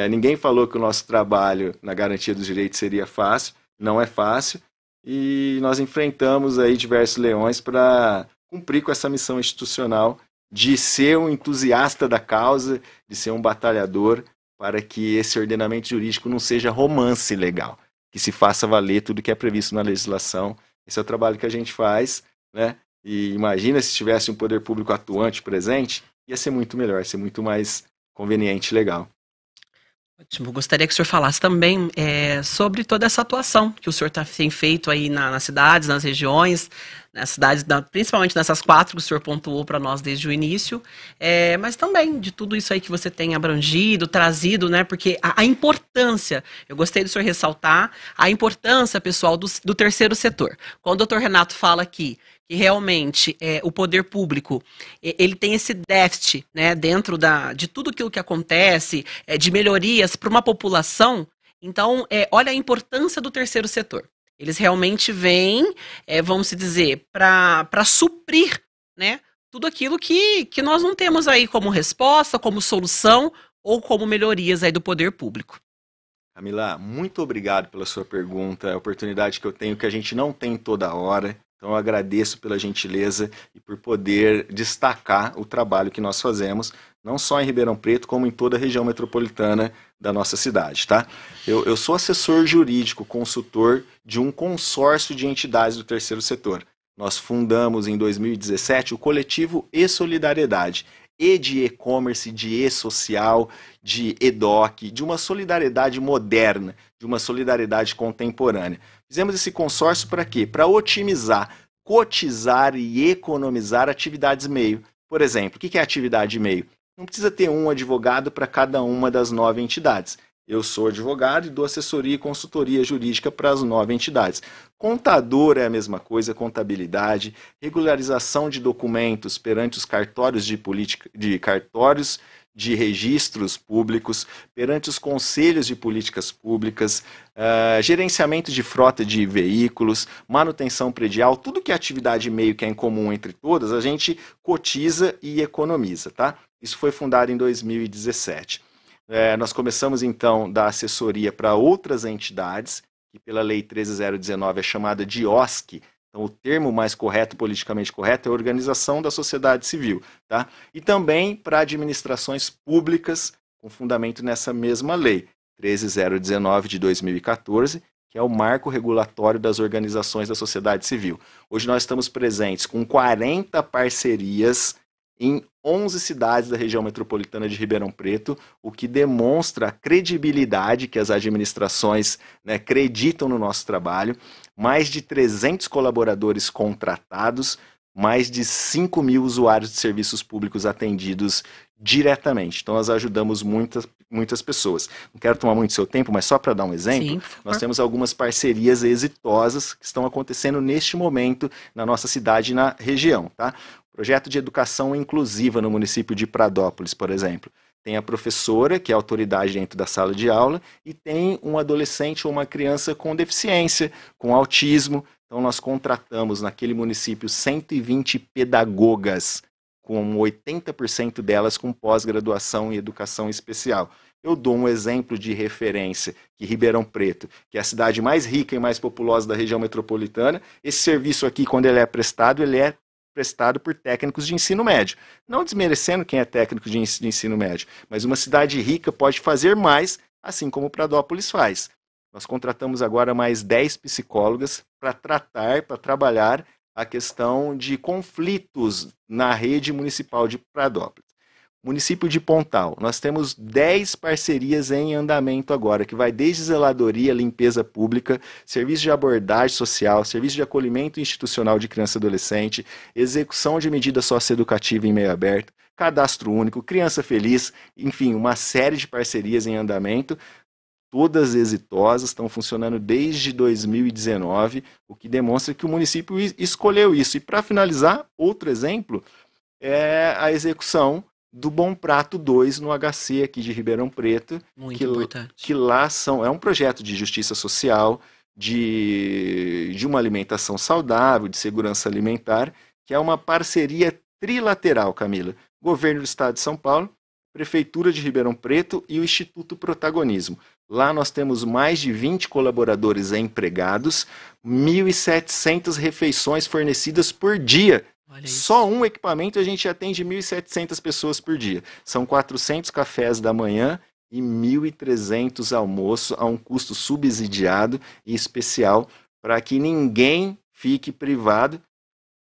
Ninguém falou que o nosso trabalho na garantia dos direitos seria fácil, não é fácil. E nós enfrentamos aí diversos leões para cumprir com essa missão institucional de ser um entusiasta da causa, de ser um batalhador para que esse ordenamento jurídico não seja romance legal, que se faça valer tudo que é previsto na legislação. Esse é o trabalho que a gente faz, né? E imagina se tivesse um poder público atuante presente, ia ser muito melhor, ia ser muito mais conveniente e legal. Ótimo. Gostaria que o senhor falasse também sobre toda essa atuação que o senhor tem feito aí nas cidades, nas regiões, nas cidades, principalmente nessas 4 que o senhor pontuou para nós desde o início, mas também de tudo isso aí que você tem abrangido, trazido, né? Porque a importância, eu gostei do senhor ressaltar, a importância, pessoal, do terceiro setor. Quando o doutor Renato fala aqui que realmente o poder público ele tem esse déficit, né, dentro de tudo aquilo que acontece, de melhorias para uma população, então olha a importância do terceiro setor. Eles realmente vêm, vamos dizer, para suprir, né, tudo aquilo que nós não temos aí como resposta, como solução ou como melhorias aí do poder público. Camila, muito obrigado pela sua pergunta, a oportunidade que eu tenho que a gente não tem toda hora. Então eu agradeço pela gentileza e por poder destacar o trabalho que nós fazemos, não só em Ribeirão Preto, como em toda a região metropolitana da nossa cidade, tá? Eu sou assessor jurídico, consultor de um consórcio de entidades do terceiro setor. Nós fundamos em 2017 o coletivo E-Solidariedade, E de e-commerce, de e-social, de e-doc, de uma solidariedade moderna, de uma solidariedade contemporânea. Fizemos esse consórcio para quê? Para otimizar, cotizar e economizar atividades meio. Por exemplo, o que é atividade meio? Não precisa ter um advogado para cada uma das 9 entidades. Eu sou advogado e dou assessoria e consultoria jurídica para as 9 entidades. Contador é a mesma coisa, contabilidade, regularização de documentos perante os cartórios cartórios de registros públicos, perante os conselhos de políticas públicas, gerenciamento de frota de veículos, manutenção predial, tudo que é atividade meio que é em comum entre todas, a gente cotiza e economiza, tá? Isso foi fundado em 2017. Nós começamos, então, da assessoria para outras entidades, que pela Lei 13.019 é chamada de OSC. Então, o termo mais correto, politicamente correto, é Organização da Sociedade Civil. Tá? E também para administrações públicas, com fundamento nessa mesma lei, 13.019 de 2014, que é o marco regulatório das organizações da sociedade civil. Hoje nós estamos presentes com 40 parcerias em 11 cidades da região metropolitana de Ribeirão Preto, o que demonstra a credibilidade que as administrações, né, acreditam no nosso trabalho. Mais de 300 colaboradores contratados, mais de 5 mil usuários de serviços públicos atendidos diretamente. Então, nós ajudamos muitas pessoas. Não quero tomar muito seu tempo, mas só para dar um exemplo, Sim, nós temos algumas parcerias exitosas que estão acontecendo neste momento na nossa cidade e na região, tá? Projeto de educação inclusiva no município de Pradópolis, por exemplo. Tem a professora, que é a autoridade dentro da sala de aula, e tem um adolescente ou uma criança com deficiência, com autismo. Então, nós contratamos naquele município 120 pedagogas, com 80% delas com pós-graduação em educação especial. Eu dou um exemplo de referência, que Ribeirão Preto, que é a cidade mais rica e mais populosa da região metropolitana, esse serviço aqui, quando ele é prestado por técnicos de ensino médio. Não desmerecendo quem é técnico de ensino médio, mas uma cidade rica pode fazer mais, assim como Pradópolis faz. Nós contratamos agora mais 10 psicólogas para trabalhar a questão de conflitos na rede municipal de Pradópolis. Município de Pontal, nós temos 10 parcerias em andamento agora, que vai desde zeladoria, limpeza pública, serviço de abordagem social, serviço de acolhimento institucional de criança e adolescente, execução de medida socioeducativa em meio aberto, cadastro único, criança feliz, enfim, uma série de parcerias em andamento, todas exitosas, estão funcionando desde 2019, o que demonstra que o município escolheu isso. E para finalizar, outro exemplo é a execução do Bom Prato 2 no HC aqui de Ribeirão Preto. Muito importante. Que lá é um projeto de justiça social, de uma alimentação saudável, de segurança alimentar, que é uma parceria trilateral, Camila. Governo do Estado de São Paulo, Prefeitura de Ribeirão Preto e o Instituto Protagonismo. Lá nós temos mais de 20 colaboradores empregados, 1.700 refeições fornecidas por dia. Só um equipamento a gente atende 1.700 pessoas por dia. São 400 cafés da manhã e 1.300 almoços a um custo subsidiado e especial para que ninguém fique privado.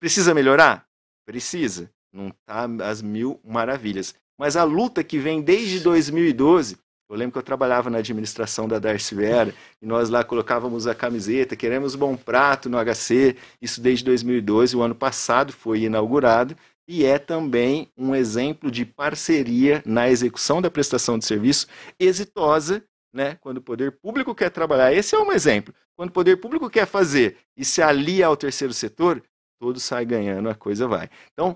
Precisa melhorar? Precisa. Não está às mil maravilhas. Mas a luta que vem desde 2012, eu lembro que eu trabalhava na administração da Darcy Vera, e nós lá colocávamos a camiseta, queremos Bom Prato no HC, isso desde 2012, o ano passado foi inaugurado, e é também um exemplo de parceria na execução da prestação de serviço exitosa, né? Quando o poder público quer trabalhar, esse é um exemplo, quando o poder público quer fazer e se alia ao terceiro setor, todo sai ganhando, a coisa vai. Então,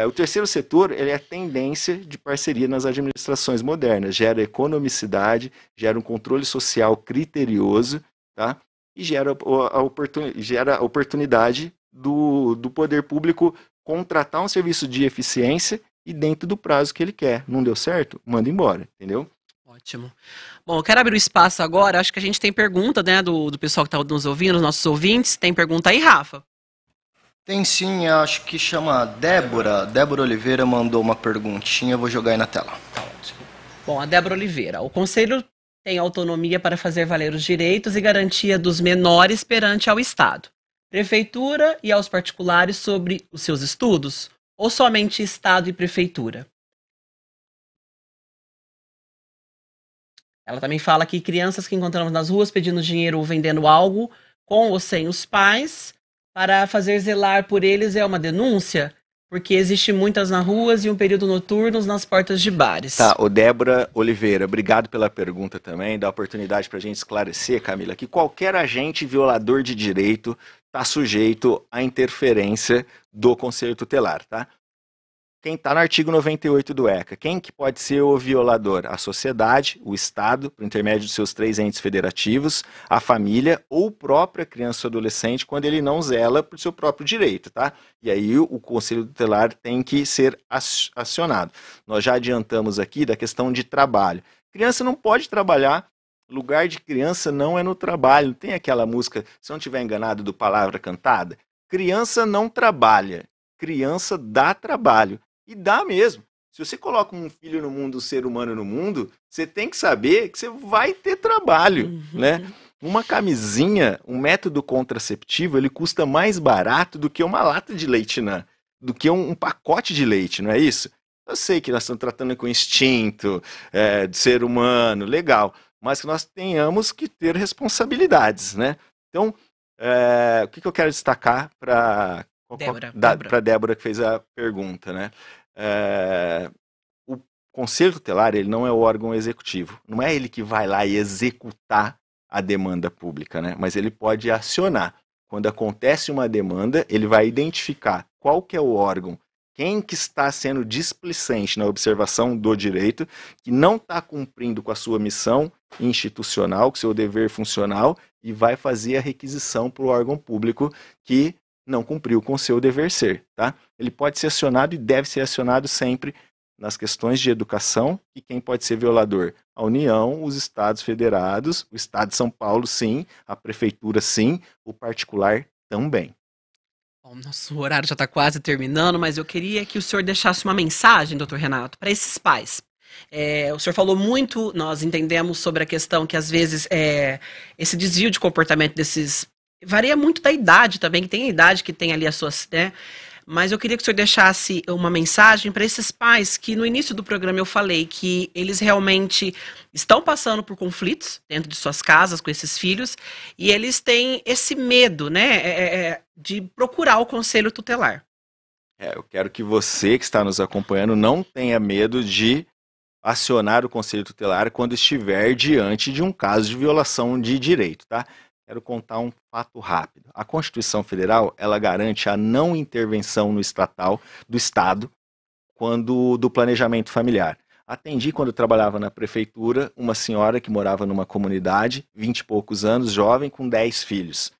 o terceiro setor ele é a tendência de parceria nas administrações modernas, gera economicidade, gera um controle social criterioso, tá? E gera a oportunidade do poder público contratar um serviço de eficiência e dentro do prazo que ele quer. Não deu certo? Manda embora, entendeu? Ótimo. Bom, eu quero abrir o espaço agora, acho que a gente tem pergunta, né, do pessoal que está nos ouvindo, os nossos ouvintes. Tem pergunta aí, Rafa? Tem sim, acho que chama Débora. Débora Oliveira mandou uma perguntinha, eu vou jogar aí na tela. Bom, a Débora Oliveira. O Conselho tem autonomia para fazer valer os direitos e garantia dos menores perante ao Estado, Prefeitura e aos particulares sobre os seus estudos? Ou somente Estado e Prefeitura? Ela também fala que crianças que encontramos nas ruas pedindo dinheiro ou vendendo algo com ou sem os pais para fazer zelar por eles é uma denúncia? Porque existe muitas nas ruas e um período noturno nas portas de bares. Tá, ô Débora Oliveira, obrigado pela pergunta também, dá oportunidade para a gente esclarecer, Camila, que qualquer agente violador de direito está sujeito à interferência do Conselho Tutelar, tá? Quem está no artigo 98 do ECA, quem que pode ser o violador? A sociedade, o Estado, por intermédio de seus 3 entes federativos, a família ou própria criança ou adolescente, quando ele não zela por seu próprio direito, tá? E aí o Conselho Tutelar tem que ser acionado. Nós já adiantamos aqui da questão de trabalho. Criança não pode trabalhar, lugar de criança não é no trabalho. Não tem aquela música, se eu não estiver enganado, do Palavra Cantada? Criança não trabalha, criança dá trabalho. E dá mesmo. Se você coloca um filho no mundo, um ser humano no mundo, você tem que saber que você vai ter trabalho, né? Uma camisinha, um método contraceptivo, ele custa mais barato do que uma lata de leite Nã. do que um pacote de leite, não é isso? Eu sei que nós estamos tratando com instinto, de ser humano, legal, mas que nós tenhamos que ter responsabilidades, né? Então, o que eu quero destacar para Débora que fez a pergunta, né? O Conselho Tutelar, ele não é o órgão executivo, não é ele que vai lá e executar a demanda pública, né? Mas ele pode acionar. Quando acontece uma demanda, ele vai identificar qual que é o órgão, quem que está sendo displicente na observação do direito, que não está cumprindo com a sua missão institucional, com o seu dever funcional, e vai fazer a requisição para o órgão público que não cumpriu com o seu dever ser, tá? Ele pode ser acionado e deve ser acionado sempre nas questões de educação. E quem pode ser violador? A União, os Estados Federados, o Estado de São Paulo, sim, a Prefeitura, sim, o particular também. Bom, nosso horário já está quase terminando, mas eu queria que o senhor deixasse uma mensagem, doutor Renato, para esses pais. O senhor falou muito, nós entendemos sobre a questão que às vezes esse desvio de comportamento desses varia muito da idade também, que tem a idade que tem ali as suas, né? Mas eu queria que o senhor deixasse uma mensagem para esses pais que no início do programa eu falei que eles realmente estão passando por conflitos dentro de suas casas com esses filhos e eles têm esse medo, né, de procurar o conselho tutelar. Eu quero que você que está nos acompanhando não tenha medo de acionar o conselho tutelar quando estiver diante de um caso de violação de direito, tá? Quero contar um fato rápido. A Constituição Federal, ela garante a não intervenção no estatal do Estado do planejamento familiar. Atendi, quando eu trabalhava na prefeitura, uma senhora que morava numa comunidade, 20 e poucos anos, jovem, com 10 filhos.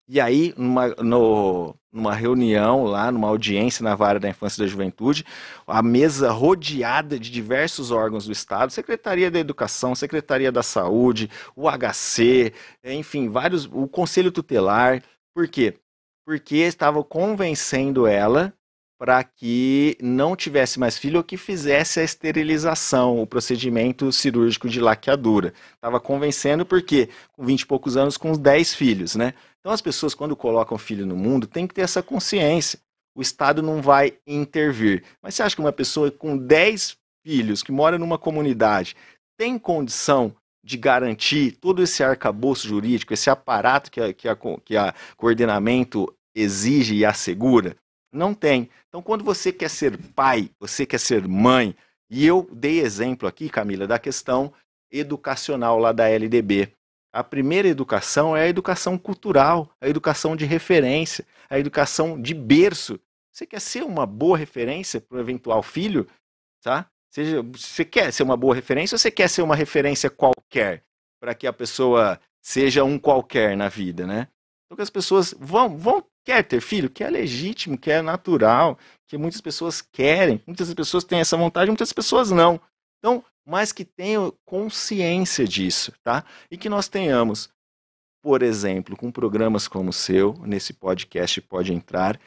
E aí, numa reunião lá, numa audiência na Vara da Infância e da Juventude, a mesa rodeada de diversos órgãos do Estado, Secretaria da Educação, Secretaria da Saúde, o HC, enfim, o Conselho Tutelar. Por quê? Porque estavam convencendo ela para que não tivesse mais filho ou que fizesse a esterilização, o procedimento cirúrgico de laqueadura. Estava convencendo porque, com 20 e poucos anos, com 10 filhos, né? Então as pessoas, quando colocam filho no mundo, têm que ter essa consciência. O Estado não vai intervir. Mas você acha que uma pessoa com 10 filhos, que mora numa comunidade, tem condição de garantir todo esse arcabouço jurídico, esse aparato que a coordenamento exige e assegura? Não tem. Então, quando você quer ser pai, você quer ser mãe, e eu dei exemplo aqui, Camila, da questão educacional lá da LDB. A primeira educação é a educação cultural, a educação de referência, a educação de berço. Você quer ser uma boa referência para o eventual filho? Tá? Você quer ser uma boa referência ou você quer ser uma referência qualquer? Para que a pessoa seja um qualquer na vida, né? Então que as pessoas quer ter filho, que é legítimo, que é natural, que muitas pessoas querem, muitas pessoas têm essa vontade, muitas pessoas não. Então, mas que tenham consciência disso, tá? E que nós tenhamos, por exemplo, com programas como o seu, nesse podcast Pode Entrar,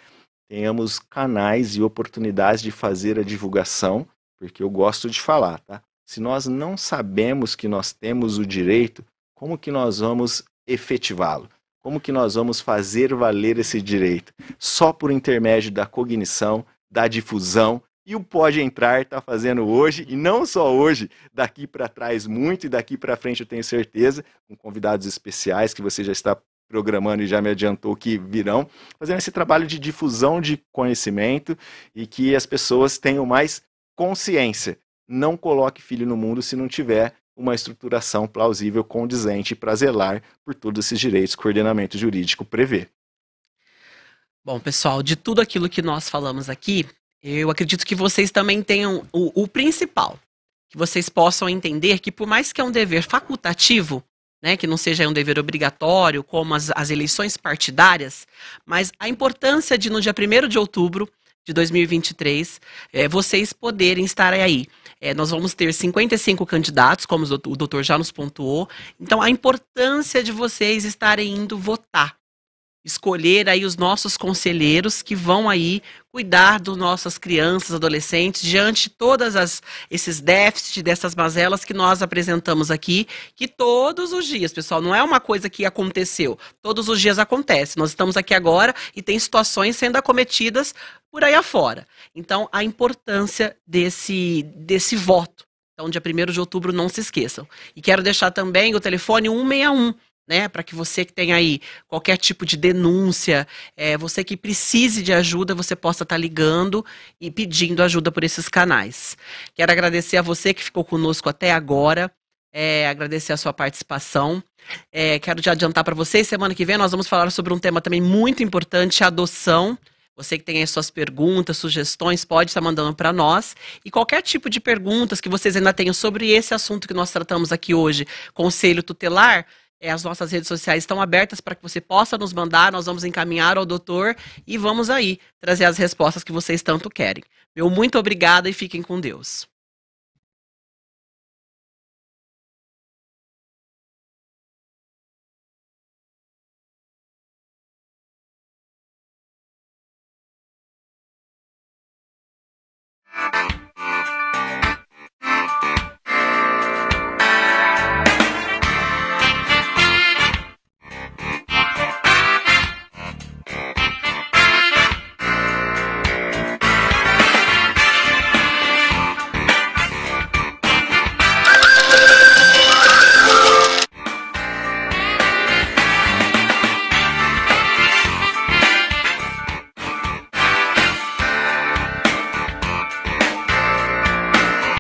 tenhamos canais e oportunidades de fazer a divulgação, porque eu gosto de falar, tá? Se nós não sabemos que nós temos o direito, como que nós vamos efetivá-lo? Como que nós vamos fazer valer esse direito? Só por intermédio da cognição, da difusão. E o Pode Entrar está fazendo hoje, e não só hoje, daqui para trás muito, e daqui para frente eu tenho certeza, com convidados especiais que você já está programando e já me adiantou que virão, fazendo esse trabalho de difusão de conhecimento e que as pessoas tenham mais consciência. Não coloque filho no mundo se não tiver uma estruturação plausível, condizente para zelar por todos esses direitos que o ordenamento jurídico prevê. Bom, pessoal, de tudo aquilo que nós falamos aqui, eu acredito que vocês também tenham o principal, que vocês possam entender que por mais que é um dever facultativo, né, que não seja um dever obrigatório, como as eleições partidárias, mas a importância de no dia 1º de outubro de 2023, vocês poderem estar aí. Nós vamos ter 55 candidatos, como o doutor já nos pontuou, então a importância de vocês estarem indo votar. escolher aí os nossos conselheiros que vão aí cuidar das nossas crianças, adolescentes, diante de todas esses déficits, dessas mazelas que nós apresentamos aqui, que todos os dias, pessoal, não é uma coisa que aconteceu, todos os dias acontece. Nós estamos aqui agora e tem situações sendo acometidas por aí afora. Então, a importância desse voto. Então, dia 1º de outubro, não se esqueçam. E quero deixar também o telefone 161, né, para que você que tem aí qualquer tipo de denúncia, você que precise de ajuda, você possa estar ligando e pedindo ajuda por esses canais. Quero agradecer a você que ficou conosco até agora, agradecer a sua participação. Quero já adiantar para vocês, semana que vem nós vamos falar sobre um tema também muito importante, a adoção. Você que tem as suas perguntas, sugestões, pode estar mandando para nós. E qualquer tipo de perguntas que vocês ainda tenham sobre esse assunto que nós tratamos aqui hoje, conselho tutelar, as nossas redes sociais estão abertas para que você possa nos mandar, nós vamos encaminhar ao doutor e vamos aí trazer as respostas que vocês tanto querem. Meu muito obrigada e fiquem com Deus.